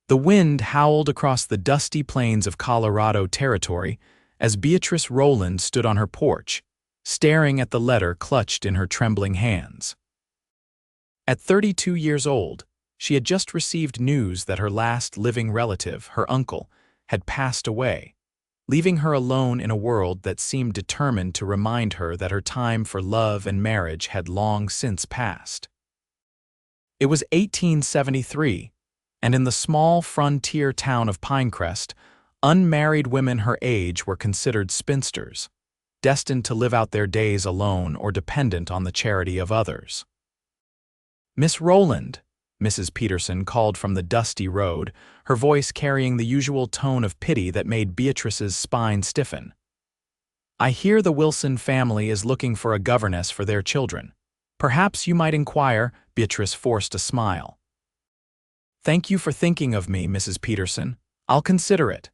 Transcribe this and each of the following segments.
The wind howled across the dusty plains of Colorado Territory as Beatrice Rowland stood on her porch, staring at the letter clutched in her trembling hands. At 32 years old, she had just received news that her last living relative, her uncle, had passed away, leaving her alone in a world that seemed determined to remind her that her time for love and marriage had long since passed. It was 1873, and in the small frontier town of Pinecrest, unmarried women her age were considered spinsters, destined to live out their days alone or dependent on the charity of others. "Miss Rowland," Mrs. Peterson called from the dusty road, her voice carrying the usual tone of pity that made Beatrice's spine stiffen. "I hear the Wilson family is looking for a governess for their children. Perhaps you might inquire." Beatrice forced a smile. "Thank you for thinking of me, Mrs. Peterson. I'll consider it."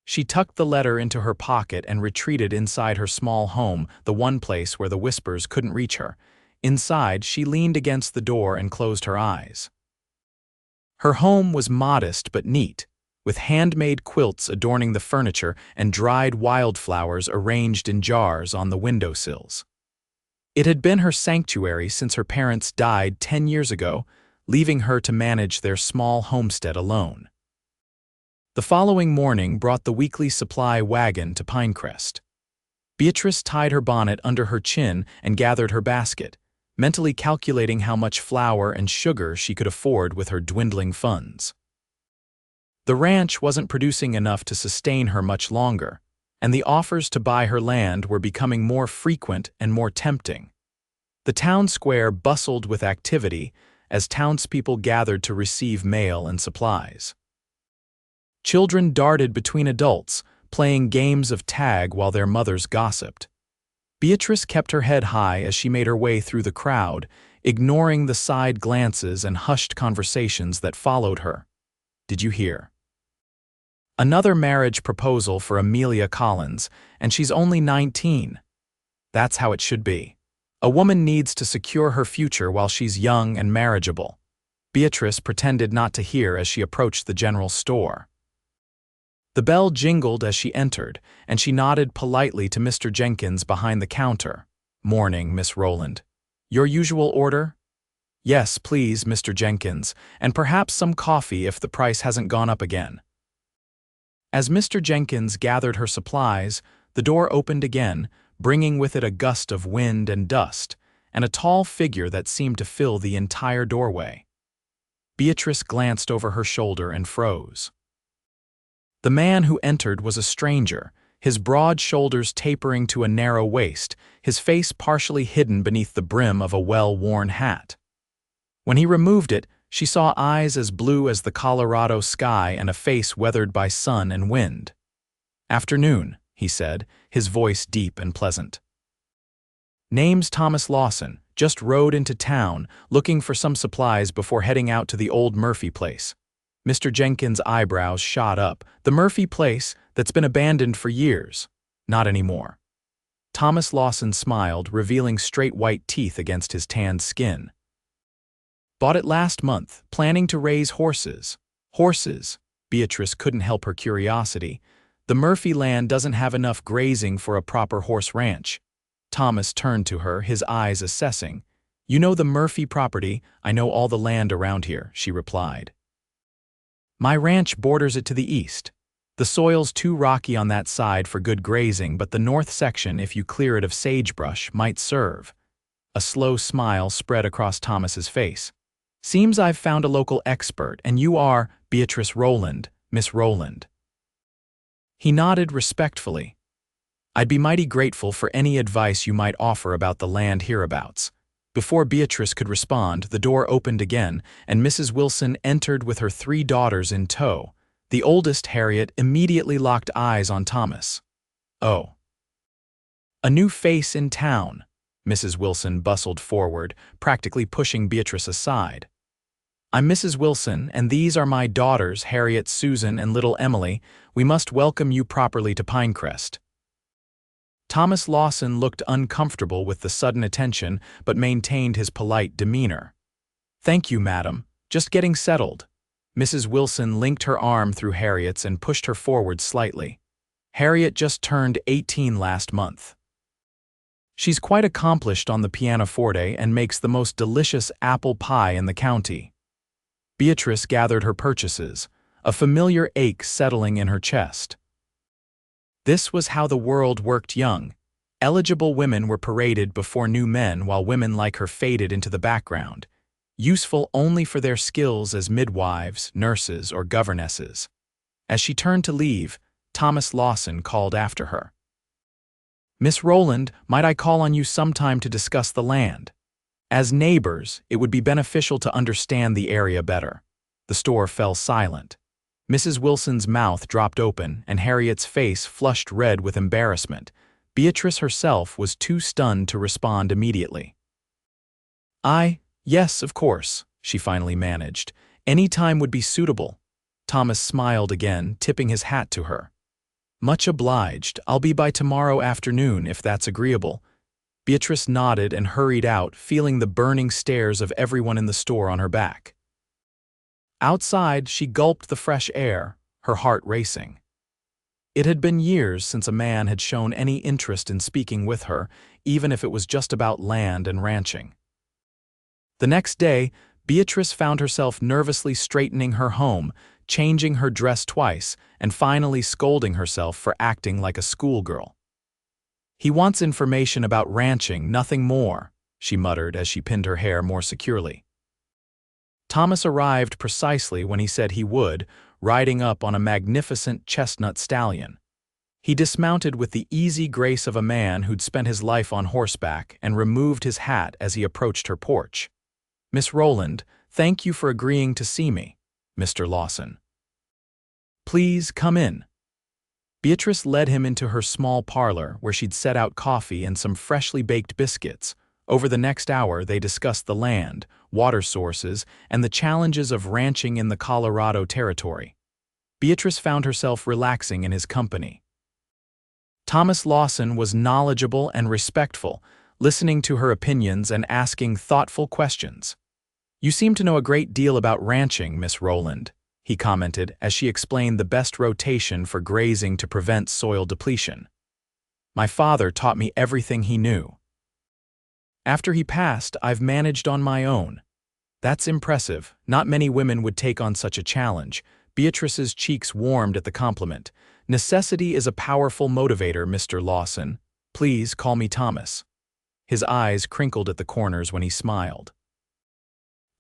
She tucked the letter into her pocket and retreated inside her small home, the one place where the whispers couldn't reach her. Inside, she leaned against the door and closed her eyes. Her home was modest but neat, with handmade quilts adorning the furniture and dried wildflowers arranged in jars on the windowsills. It had been her sanctuary since her parents died 10 years ago, leaving her to manage their small homestead alone. The following morning brought the weekly supply wagon to Pinecrest. Beatrice tied her bonnet under her chin and gathered her basket, mentally calculating how much flour and sugar she could afford with her dwindling funds. The ranch wasn't producing enough to sustain her much longer, and the offers to buy her land were becoming more frequent and more tempting. The town square bustled with activity as townspeople gathered to receive mail and supplies. Children darted between adults, playing games of tag while their mothers gossiped. Beatrice kept her head high as she made her way through the crowd, ignoring the side glances and hushed conversations that followed her. "Did you hear? Another marriage proposal for Amelia Collins, and she's only 19. That's how it should be. A woman needs to secure her future while she's young and marriageable." Beatrice pretended not to hear as she approached the general store. The bell jingled as she entered, and she nodded politely to Mr. Jenkins behind the counter. "Morning, Miss Rowland. Your usual order?" "Yes, please, Mr. Jenkins, and perhaps some coffee if the price hasn't gone up again." As Mr. Jenkins gathered her supplies, the door opened again, bringing with it a gust of wind and dust, and a tall figure that seemed to fill the entire doorway. Beatrice glanced over her shoulder and froze. The man who entered was a stranger, his broad shoulders tapering to a narrow waist, his face partially hidden beneath the brim of a well-worn hat. When he removed it, she saw eyes as blue as the Colorado sky and a face weathered by sun and wind. "Afternoon," he said, his voice deep and pleasant. "Name's Thomas Lawson. Just rode into town, looking for some supplies before heading out to the old Murphy place." Mr. Jenkins' eyebrows shot up. "The Murphy place that's been abandoned for years." "Not anymore." Thomas Lawson smiled, revealing straight white teeth against his tanned skin. "Bought it last month, planning to raise horses." "Horses?" Beatrice couldn't help her curiosity. "The Murphy land doesn't have enough grazing for a proper horse ranch." Thomas turned to her, his eyes assessing. "You know the Murphy property? I know all the land around here," she replied. "My ranch borders it to the east. The soil's too rocky on that side for good grazing, but the north section, if you clear it of sagebrush, might serve." A slow smile spread across Thomas's face. "Seems I've found a local expert, and you are Beatrice Rowland, Miss Rowland." He nodded respectfully. "I'd be mighty grateful for any advice you might offer about the land hereabouts." Before Beatrice could respond, the door opened again, and Mrs. Wilson entered with her 3 daughters in tow. The oldest, Harriet, immediately locked eyes on Thomas. "Oh. A new face in town." Mrs. Wilson bustled forward, practically pushing Beatrice aside. "I'm Mrs. Wilson, and these are my daughters, Harriet, Susan, and little Emily. We must welcome you properly to Pinecrest." Thomas Lawson looked uncomfortable with the sudden attention, but maintained his polite demeanor. "Thank you, madam. Just getting settled." Mrs. Wilson linked her arm through Harriet's and pushed her forward slightly. Harriet just turned 18 last month. She's quite accomplished on the pianoforte and makes the most delicious apple pie in the county. Beatrice gathered her purchases, a familiar ache settling in her chest. This was how the world worked young. Eligible women were paraded before new men while women like her faded into the background, useful only for their skills as midwives, nurses, or governesses. As she turned to leave, Thomas Lawson called after her. "Miss Rowland, might I call on you sometime to discuss the land? As neighbors, it would be beneficial to understand the area better." The store fell silent. Mrs. Wilson's mouth dropped open, and Harriet's face flushed red with embarrassment. Beatrice herself was too stunned to respond immediately. Yes, of course," she finally managed. "Any time would be suitable." Thomas smiled again, tipping his hat to her. "Much obliged. I'll be by tomorrow afternoon, if that's agreeable." Beatrice nodded and hurried out, feeling the burning stares of everyone in the store on her back. Outside, she gulped the fresh air, her heart racing. It had been years since a man had shown any interest in speaking with her, even if it was just about land and ranching. The next day, Beatrice found herself nervously straightening her home, changing her dress twice, and finally scolding herself for acting like a schoolgirl. "He wants information about ranching, nothing more," she muttered as she pinned her hair more securely. Thomas arrived precisely when he said he would, riding up on a magnificent chestnut stallion. He dismounted with the easy grace of a man who'd spent his life on horseback and removed his hat as he approached her porch. "Miss Rowland, thank you for agreeing to see me, Mr. Lawson. Please come in." Beatrice led him into her small parlor where she'd set out coffee and some freshly baked biscuits. Over the next hour, they discussed the land, water sources, and the challenges of ranching in the Colorado Territory. Beatrice found herself relaxing in his company. Thomas Lawson was knowledgeable and respectful, listening to her opinions and asking thoughtful questions. "You seem to know a great deal about ranching, Miss Rowland," he commented as she explained the best rotation for grazing to prevent soil depletion. "My father taught me everything he knew. After he passed, I've managed on my own." "That's impressive. Not many women would take on such a challenge." Beatrice's cheeks warmed at the compliment. "Necessity is a powerful motivator, Mr. Lawson. Please call me Thomas." His eyes crinkled at the corners when he smiled.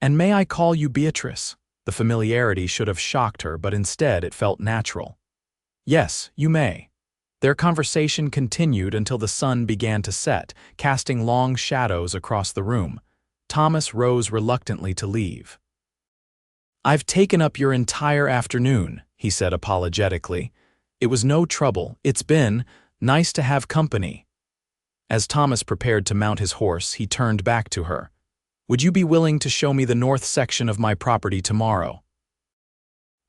"And may I call you Beatrice?" The familiarity should have shocked her, but instead it felt natural. "Yes, you may." Their conversation continued until the sun began to set, casting long shadows across the room. Thomas rose reluctantly to leave. "I've taken up your entire afternoon," he said apologetically. "It was no trouble. It's been nice to have company." As Thomas prepared to mount his horse, he turned back to her. "Would you be willing to show me the north section of my property tomorrow?"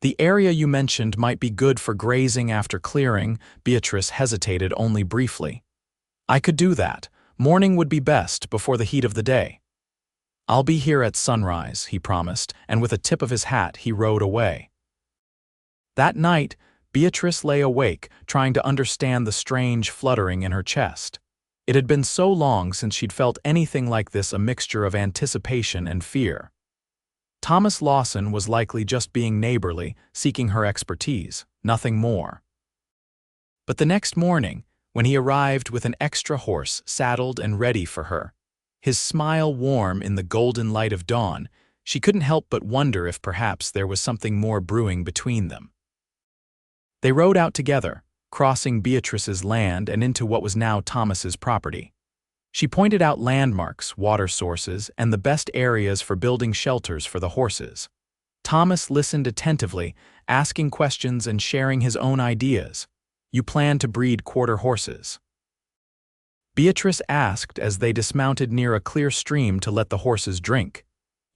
"The area you mentioned might be good for grazing after clearing." Beatrice hesitated only briefly. "I could do that. Morning would be best, before the heat of the day." "I'll be here at sunrise," he promised, and with a tip of his hat he rode away. That night, Beatrice lay awake, trying to understand the strange fluttering in her chest. It had been so long since she'd felt anything like this, a mixture of anticipation and fear. Thomas Lawson was likely just being neighborly, seeking her expertise, nothing more. But the next morning, when he arrived with an extra horse saddled and ready for her, his smile warm in the golden light of dawn, she couldn't help but wonder if perhaps there was something more brewing between them. They rode out together, crossing Beatrice's land and into what was now Thomas's property. She pointed out landmarks, water sources, and the best areas for building shelters for the horses. Thomas listened attentively, asking questions and sharing his own ideas. "You plan to breed quarter horses?" Beatrice asked as they dismounted near a clear stream to let the horses drink.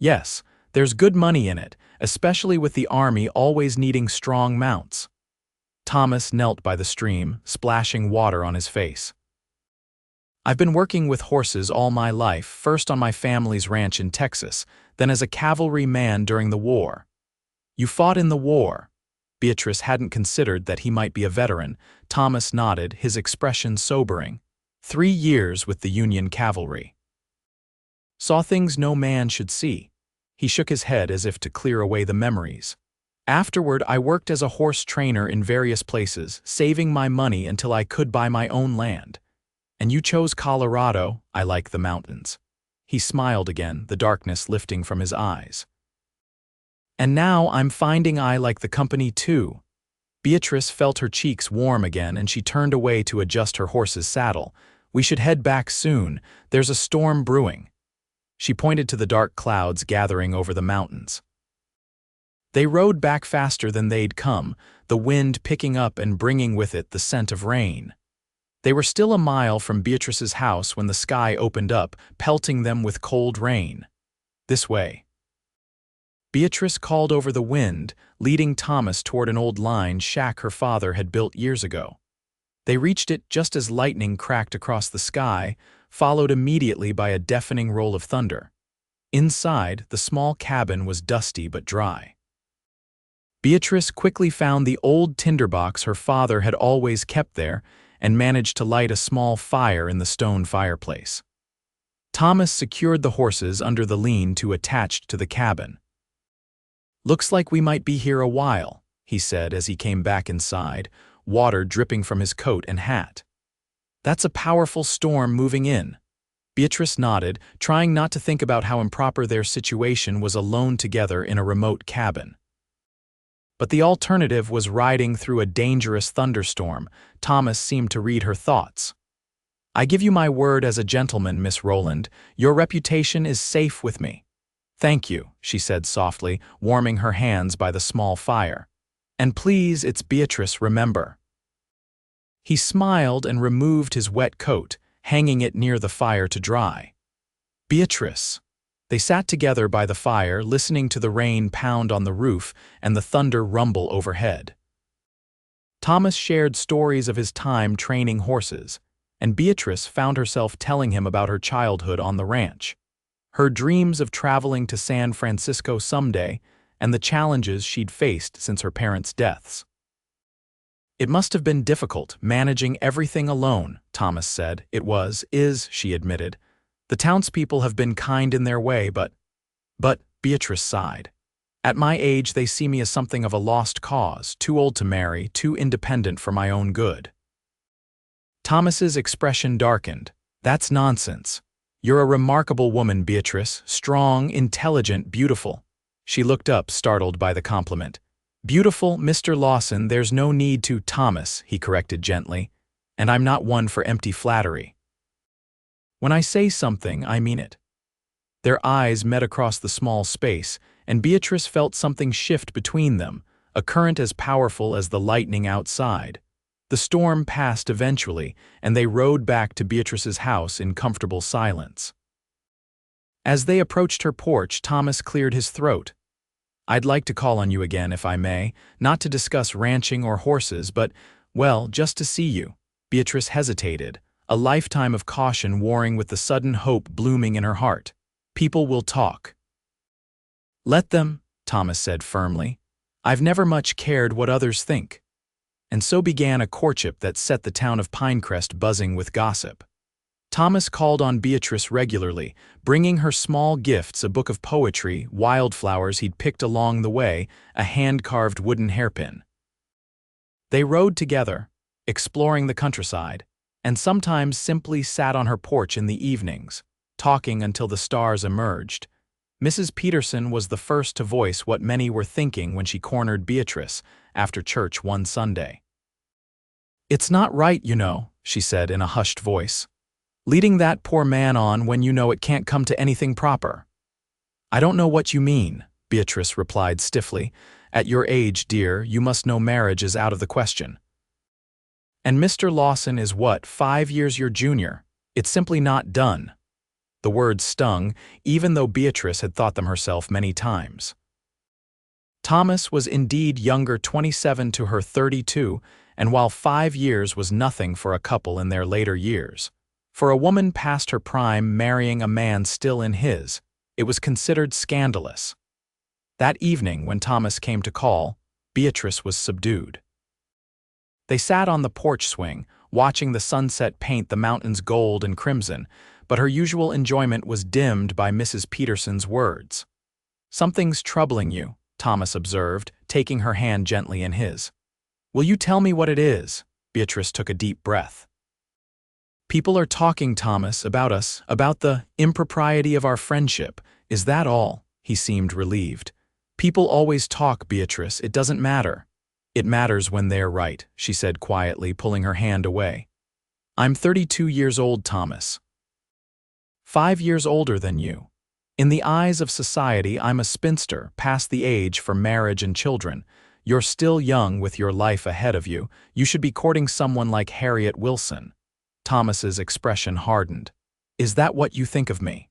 "Yes, there's good money in it, especially with the army always needing strong mounts." Thomas knelt by the stream, splashing water on his face. "I've been working with horses all my life, first on my family's ranch in Texas, then as a cavalry man during the war." You fought in the war. Beatrice hadn't considered that he might be a veteran. Thomas nodded, his expression sobering. 3 years with the Union cavalry. Saw things no man should see. He shook his head as if to clear away the memories. Afterward, I worked as a horse trainer in various places, saving my money until I could buy my own land. And you chose Colorado. I like the mountains. He smiled again, the darkness lifting from his eyes. And now I'm finding I like the company too. Beatrice felt her cheeks warm again and she turned away to adjust her horse's saddle. We should head back soon. There's a storm brewing. She pointed to the dark clouds gathering over the mountains. They rode back faster than they'd come, the wind picking up and bringing with it the scent of rain. They were still a mile from Beatrice's house when the sky opened up, pelting them with cold rain. This way. Beatrice called over the wind, leading Thomas toward an old line shack her father had built years ago. They reached it just as lightning cracked across the sky, followed immediately by a deafening roll of thunder. Inside, the small cabin was dusty but dry. Beatrice quickly found the old tinderbox her father had always kept there and managed to light a small fire in the stone fireplace. Thomas secured the horses under the lean-to attached to the cabin. "Looks like we might be here a while," he said as he came back inside, water dripping from his coat and hat. "That's a powerful storm moving in." Beatrice nodded, trying not to think about how improper their situation was alone together in a remote cabin. But the alternative was riding through a dangerous thunderstorm. Thomas seemed to read her thoughts. "I give you my word as a gentleman, Miss Rowland. Your reputation is safe with me." "Thank you," she said softly, warming her hands by the small fire. "And please, it's Beatrice, remember." He smiled and removed his wet coat, hanging it near the fire to dry. "Beatrice." They sat together by the fire, listening to the rain pound on the roof and the thunder rumble overhead. Thomas shared stories of his time training horses, and Beatrice found herself telling him about her childhood on the ranch, her dreams of traveling to San Francisco someday, and the challenges she'd faced since her parents' deaths. "It must have been difficult, managing everything alone," Thomas said. "Is," she admitted. "The townspeople have been kind in their way, but, Beatrice sighed. "At my age, they see me as something of a lost cause, too old to marry, too independent for my own good." Thomas's expression darkened. "That's nonsense. You're a remarkable woman, Beatrice, strong, intelligent, beautiful." She looked up, startled by the compliment. "Beautiful, Mr. Lawson, there's no need to." "Thomas," he corrected gently, "and I'm not one for empty flattery. When I say something, I mean it." Their eyes met across the small space, and Beatrice felt something shift between them, a current as powerful as the lightning outside. The storm passed eventually, and they rode back to Beatrice's house in comfortable silence. As they approached her porch, Thomas cleared his throat. "I'd like to call on you again, if I may, not to discuss ranching or horses, but, well, just to see you." Beatrice hesitated, a lifetime of caution warring with the sudden hope blooming in her heart. "People will talk." "Let them," Thomas said firmly. "I've never much cared what others think." And so began a courtship that set the town of Pinecrest buzzing with gossip. Thomas called on Beatrice regularly, bringing her small gifts, a book of poetry, wildflowers he'd picked along the way, a hand-carved wooden hairpin. They rode together, exploring the countryside, and sometimes simply sat on her porch in the evenings, talking until the stars emerged. Mrs. Peterson was the first to voice what many were thinking when she cornered Beatrice after church one Sunday. "It's not right, you know," she said in a hushed voice. "Leading that poor man on when you know it can't come to anything proper." "I don't know what you mean," Beatrice replied stiffly. "At your age, dear, you must know marriage is out of the question. And Mr. Lawson is what, 5 years your junior? It's simply not done." The words stung, even though Beatrice had thought them herself many times. Thomas was indeed younger, 27 to her 32, and while 5 years was nothing for a couple in their later years, for a woman past her prime marrying a man still in his, it was considered scandalous. That evening, when Thomas came to call, Beatrice was subdued. They sat on the porch swing, watching the sunset paint the mountains gold and crimson, but her usual enjoyment was dimmed by Mrs. Peterson's words. "Something's troubling you," Thomas observed, taking her hand gently in his. "Will you tell me what it is?" Beatrice took a deep breath. "People are talking, Thomas, about us, about the impropriety of our friendship. Is that all?" He seemed relieved. "People always talk, Beatrice. It doesn't matter." "It matters when they're right," she said quietly, pulling her hand away. "I'm 32 years old, Thomas. 5 years older than you. In the eyes of society, I'm a spinster, past the age for marriage and children. You're still young with your life ahead of you. You should be courting someone like Harriet Wilson." Thomas's expression hardened. "Is that what you think of me?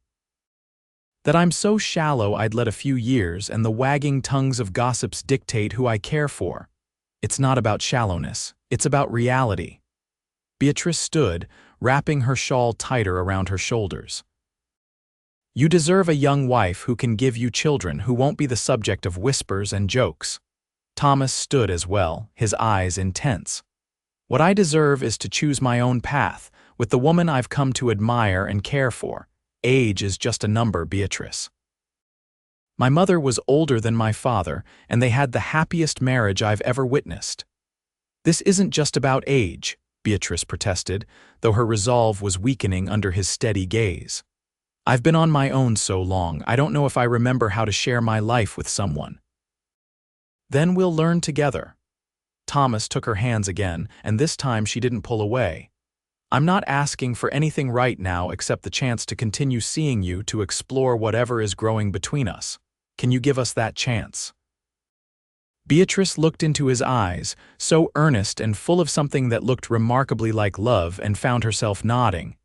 That I'm so shallow I'd let a few years and the wagging tongues of gossips dictate who I care for? It's not about shallowness. It's about reality." Beatrice stood, wrapping her shawl tighter around her shoulders. "You deserve a young wife who can give you children, who won't be the subject of whispers and jokes." Thomas stood as well, his eyes intense. "What I deserve is to choose my own path, with the woman I've come to admire and care for. Age is just a number, Beatrice. My mother was older than my father, and they had the happiest marriage I've ever witnessed." "This isn't just about age," Beatrice protested, though her resolve was weakening under his steady gaze. "I've been on my own so long, I don't know if I remember how to share my life with someone." "Then we'll learn together." Thomas took her hands again, and this time she didn't pull away. "I'm not asking for anything right now except the chance to continue seeing you, to explore whatever is growing between us. Can you give us that chance?" Beatrice looked into his eyes, so earnest and full of something that looked remarkably like love, and found herself nodding.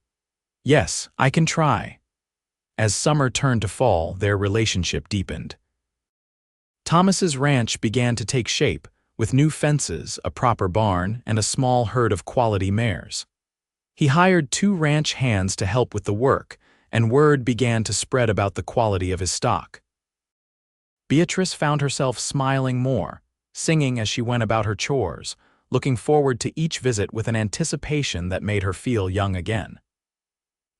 "Yes, I can try." As summer turned to fall, their relationship deepened. Thomas's ranch began to take shape, with new fences, a proper barn, and a small herd of quality mares. He hired 2 ranch hands to help with the work, and word began to spread about the quality of his stock. Beatrice found herself smiling more, singing as she went about her chores, looking forward to each visit with an anticipation that made her feel young again.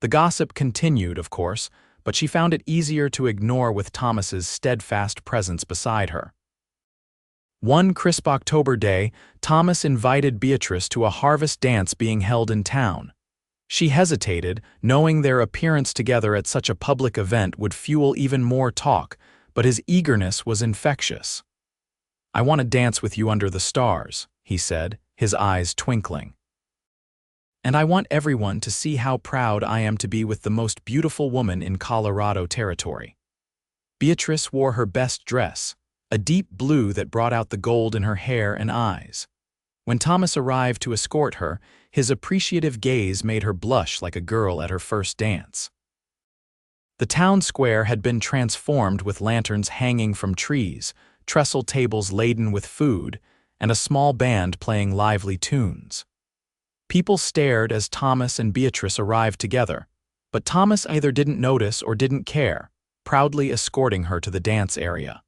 The gossip continued, of course, but she found it easier to ignore with Thomas's steadfast presence beside her. One crisp October day, Thomas invited Beatrice to a harvest dance being held in town. She hesitated, knowing their appearance together at such a public event would fuel even more talk, but his eagerness was infectious. "I want to dance with you under the stars," he said, his eyes twinkling. "And I want everyone to see how proud I am to be with the most beautiful woman in Colorado territory." Beatrice wore her best dress, a deep blue that brought out the gold in her hair and eyes. When Thomas arrived to escort her, his appreciative gaze made her blush like a girl at her first dance. The town square had been transformed with lanterns hanging from trees, trestle tables laden with food, and a small band playing lively tunes. People stared as Thomas and Beatrice arrived together, but Thomas either didn't notice or didn't care, proudly escorting her to the dance area.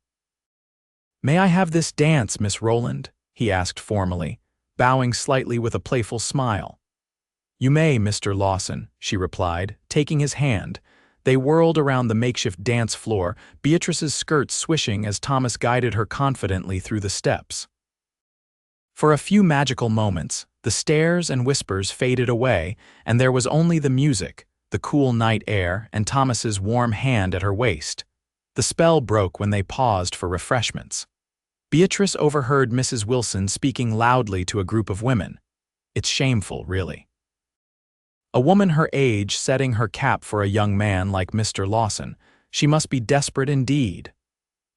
"May I have this dance, Miss Rowland?" he asked formally, bowing slightly with a playful smile. "You may, Mr. Lawson," she replied, taking his hand. They whirled around the makeshift dance floor, Beatrice's skirt swishing as Thomas guided her confidently through the steps. For a few magical moments, the stares and whispers faded away, and there was only the music, the cool night air, and Thomas's warm hand at her waist. The spell broke when they paused for refreshments. Beatrice overheard Mrs. Wilson speaking loudly to a group of women. It's shameful, really. A woman her age setting her cap for a young man like Mr. Lawson. She must be desperate indeed.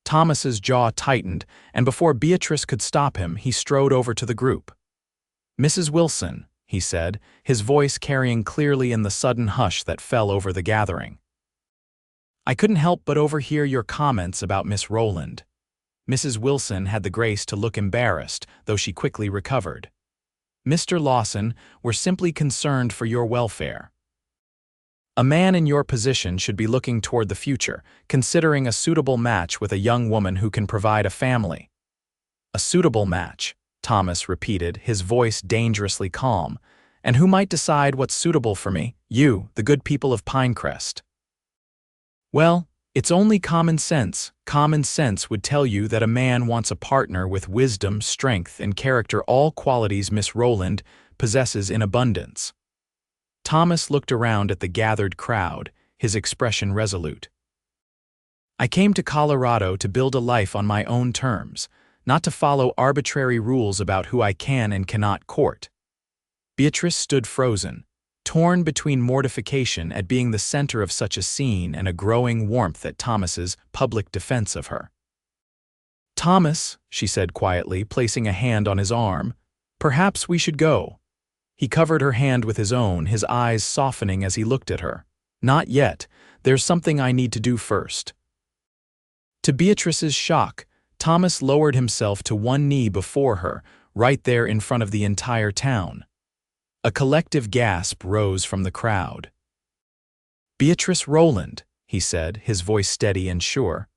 Thomas's jaw tightened, and before Beatrice could stop him, he strode over to the group. "Mrs. Wilson," he said, his voice carrying clearly in the sudden hush that fell over the gathering. "I couldn't help but overhear your comments about Miss Rowland." Mrs. Wilson had the grace to look embarrassed, though she quickly recovered. "Mr. Lawson, we're simply concerned for your welfare." A man in your position should be looking toward the future, considering a suitable match with a young woman who can provide a family. A suitable match, Thomas repeated, his voice dangerously calm. And who might decide what's suitable for me? You, the good people of Pinecrest. Well, it's only common sense. Common sense would tell you that a man wants a partner with wisdom, strength, and character, all qualities Miss Rowland possesses in abundance. Thomas looked around at the gathered crowd, his expression resolute. I came to Colorado to build a life on my own terms, not to follow arbitrary rules about who I can and cannot court. Beatrice stood frozen, torn between mortification at being the center of such a scene and a growing warmth at Thomas's public defense of her. Thomas, she said quietly, placing a hand on his arm, perhaps we should go. He covered her hand with his own, his eyes softening as he looked at her. Not yet. There's something I need to do first. To Beatrice's shock, Thomas lowered himself to one knee before her, right there in front of the entire town. A collective gasp rose from the crowd. Beatrice Rowland, he said, his voice steady and sure.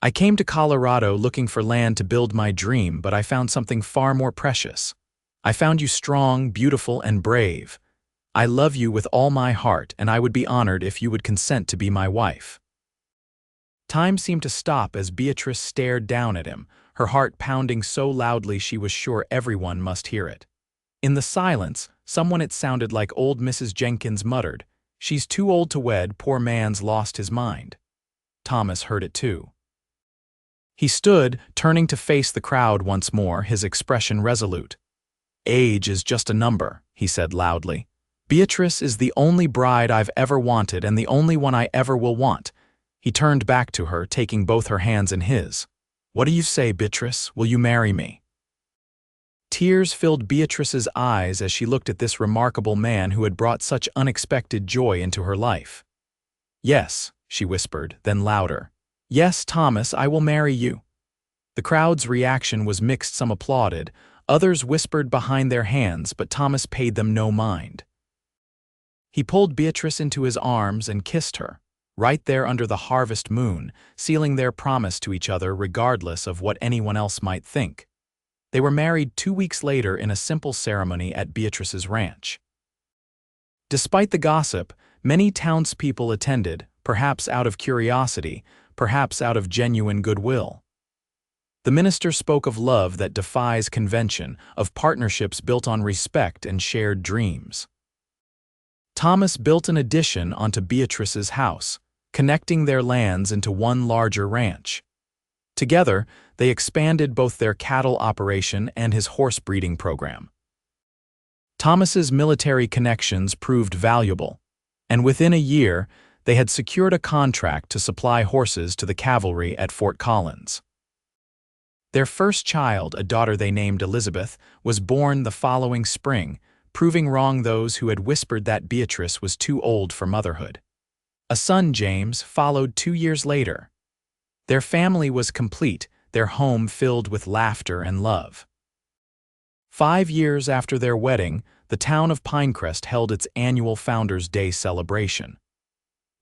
I came to Colorado looking for land to build my dream, but I found something far more precious. I found you strong, beautiful, and brave. I love you with all my heart, and I would be honored if you would consent to be my wife. Time seemed to stop as Beatrice stared down at him, her heart pounding so loudly she was sure everyone must hear it. In the silence, someone, it sounded like old Mrs. Jenkins, muttered, "She's too old to wed, poor man's lost his mind." Thomas heard it too. He stood, turning to face the crowd once more, his expression resolute. Age is just a number, he said loudly. Beatrice is the only bride I've ever wanted and the only one I ever will want. He turned back to her, taking both her hands in his. What do you say, Beatrice? Will you marry me? Tears filled Beatrice's eyes as she looked at this remarkable man who had brought such unexpected joy into her life. Yes, she whispered, then louder. Yes, Thomas, I will marry you. The crowd's reaction was mixed. Some applauded, others whispered behind their hands, but Thomas paid them no mind. He pulled Beatrice into his arms and kissed her, right there under the harvest moon, sealing their promise to each other regardless of what anyone else might think. They were married 2 weeks later in a simple ceremony at Beatrice's ranch. Despite the gossip, many townspeople attended, perhaps out of curiosity, perhaps out of genuine goodwill. The minister spoke of love that defies convention, of partnerships built on respect and shared dreams. Thomas built an addition onto Beatrice's house, connecting their lands into one larger ranch. Together, they expanded both their cattle operation and his horse breeding program. Thomas's military connections proved valuable, and within a year, they had secured a contract to supply horses to the cavalry at Fort Collins. Their first child, a daughter they named Elizabeth, was born the following spring, proving wrong those who had whispered that Beatrice was too old for motherhood. A son, James, followed 2 years later. Their family was complete, their home filled with laughter and love. 5 years after their wedding, the town of Pinecrest held its annual Founders' Day celebration.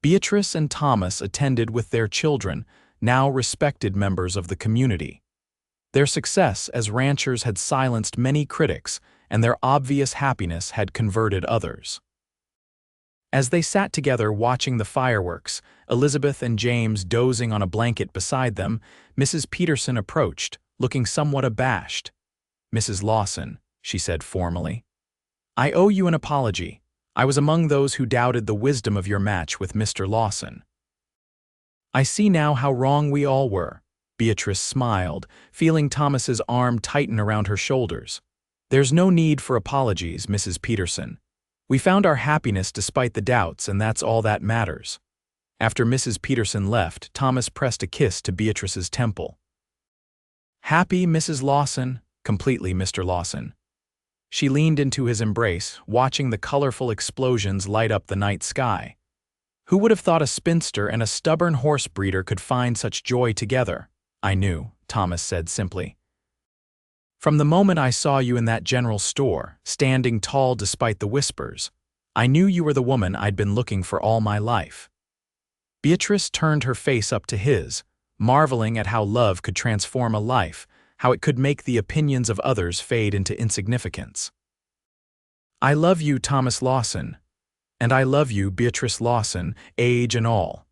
Beatrice and Thomas attended with their children, now respected members of the community. Their success as ranchers had silenced many critics, and their obvious happiness had converted others. As they sat together watching the fireworks, Elizabeth and James dozing on a blanket beside them, Mrs. Peterson approached, looking somewhat abashed. Mrs. Lawson, she said formally, I owe you an apology. I was among those who doubted the wisdom of your match with Mr. Lawson. I see now how wrong we all were. Beatrice smiled, feeling Thomas's arm tighten around her shoulders. There's no need for apologies, Mrs. Peterson. We found our happiness despite the doubts, and that's all that matters. After Mrs. Peterson left, Thomas pressed a kiss to Beatrice's temple. Happy, Mrs. Lawson? Completely, Mr. Lawson. She leaned into his embrace, watching the colorful explosions light up the night sky. Who would have thought a spinster and a stubborn horse breeder could find such joy together? I knew, Thomas said simply. From the moment I saw you in that general store, standing tall despite the whispers, I knew you were the woman I'd been looking for all my life." Beatrice turned her face up to his, marveling at how love could transform a life, how it could make the opinions of others fade into insignificance. "I love you, Thomas Lawson. And I love you, Beatrice Lawson, age and all."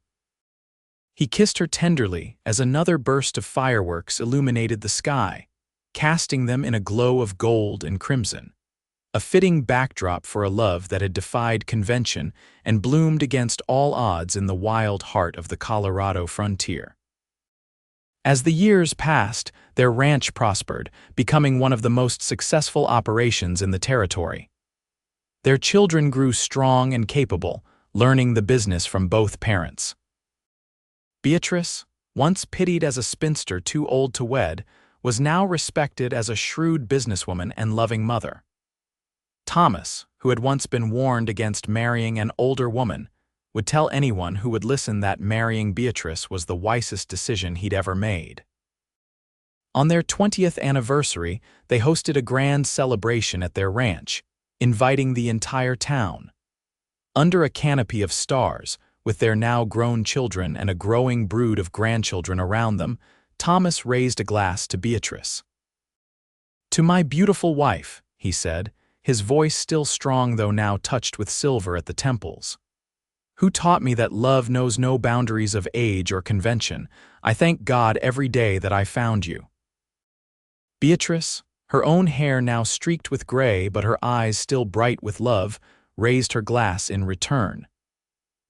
He kissed her tenderly as another burst of fireworks illuminated the sky, casting them in a glow of gold and crimson, a fitting backdrop for a love that had defied convention and bloomed against all odds in the wild heart of the Colorado frontier. As the years passed, their ranch prospered, becoming one of the most successful operations in the territory. Their children grew strong and capable, learning the business from both parents. Beatrice, once pitied as a spinster too old to wed, was now respected as a shrewd businesswoman and loving mother. Thomas, who had once been warned against marrying an older woman, would tell anyone who would listen that marrying Beatrice was the wisest decision he'd ever made. On their 20th anniversary, they hosted a grand celebration at their ranch, inviting the entire town. Under a canopy of stars, with their now grown children and a growing brood of grandchildren around them, Thomas raised a glass to Beatrice. "To my beautiful wife," he said, his voice still strong though now touched with silver at the temples, "who taught me that love knows no boundaries of age or convention. I thank God every day that I found you." Beatrice, her own hair now streaked with gray but her eyes still bright with love, raised her glass in return.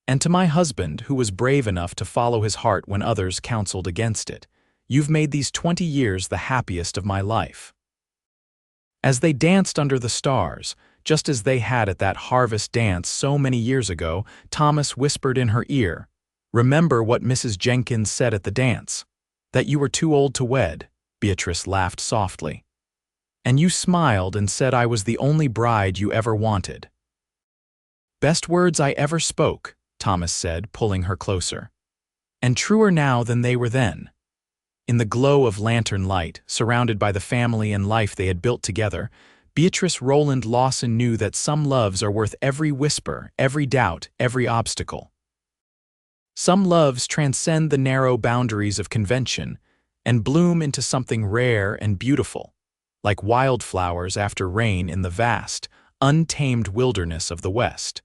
"And to my husband, who was brave enough to follow his heart when others counseled against it, you've made these 20 years the happiest of my life." As they danced under the stars, just as they had at that harvest dance so many years ago, Thomas whispered in her ear, "Remember what Mrs. Jenkins said at the dance, that you were too old to wed." Beatrice laughed softly. "And you smiled and said I was the only bride you ever wanted." "Best words I ever spoke," Thomas said, pulling her closer. "And truer now than they were then." In the glow of lantern light, surrounded by the family and life they had built together, Beatrice Rowland Lawson knew that some loves are worth every whisper, every doubt, every obstacle. Some loves transcend the narrow boundaries of convention and bloom into something rare and beautiful, like wildflowers after rain in the vast, untamed wilderness of the West.